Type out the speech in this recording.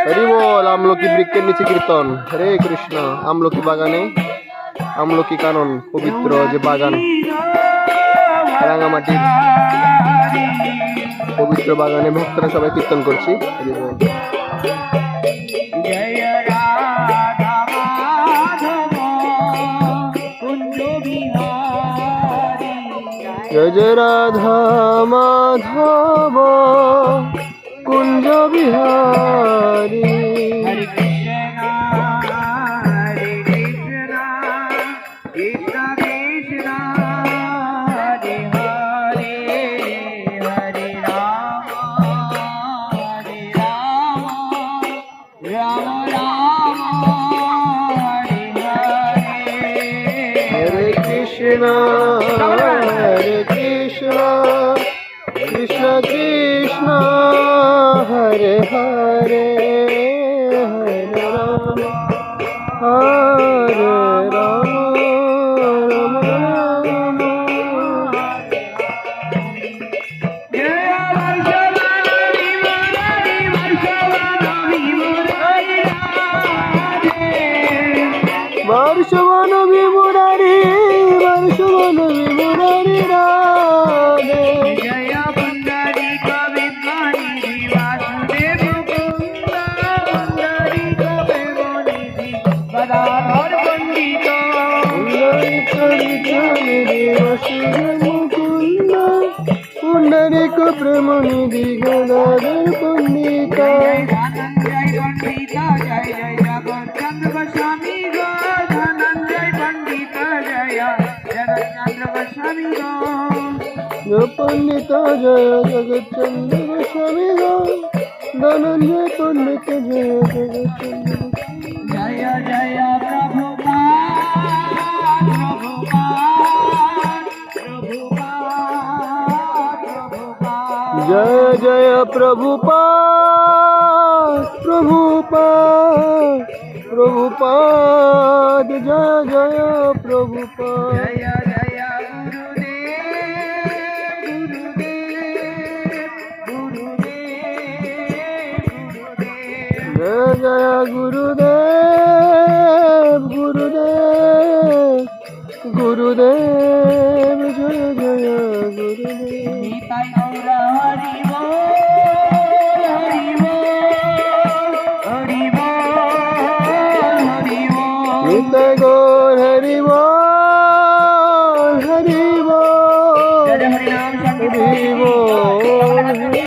হরি বল। আমলকি বৃক্ষের নিচে কীর্তন, হরে কৃষ্ণ। আমলকি বাগানে, আমলকি কানন, পবিত্র যে বাগান, রাঙামাটির পবিত্র বাগানে ভক্তরা সবাই কীর্তন করছি। হরি বল। জয় জয় রাধা মাধব কুঞ্জ বিহারী। হরে কৃষ্ণ হরে কৃষ্ণ কৃষ্ণ কৃষ্ণ হরে হরে হরে রাম রাম রাম হরে হরে। হরে কৃষ্ণ হরে কৃষ্ণ কৃষ্ণ কৃষ্ণ হরে হরে হরে রাম হরে রাম রাম রাম। বর্ষবন বিমুরারি বর্ষবন বিমুরারি রাধে। জয় পুণ্ডরীক বিদ্যানিধি বাসুদেব মুকুন্দ পুণ্ডরীক প্রেমনিধি গদাধর পণ্ডিত। পুণ্ডরিক প্রেমনিধি গদাধর পণ্ডিত। ধনঞ্জয় পণ্ডিত জয় জয় জগৎচন্দ্র গোস্বামী গো ধনঞ্জয় পণ্ডিত জয় জগৎচন্দ্র গোস্বামী গো। পণ্ডিত জয় জগৎচন্দ্র গোস্বামী গো ধনঞ্জয় পণ্ডিত জয় জগৎচন্দ্র। জয় জয় প্রভুপাদ প্রভুপাদ প্রভুপাদ প্রভুপাদ। জয় জয় প্রভুপাদ প্রভুপাদ প্রভুপাদ জয় জয় প্রভুপাদ। জয় জয় গুরুদেব গুরুদেব গুরুদেব গুরুদেব। জয় জয় গুরুদেব গুরুদেব জয় জয় গুরুদেব। নিতাই গৌর হরি বল হরি বল হরি বল হরি বল। নিতাই গৌর হরি বল হরি বল জয় হরি নাম হরি বল।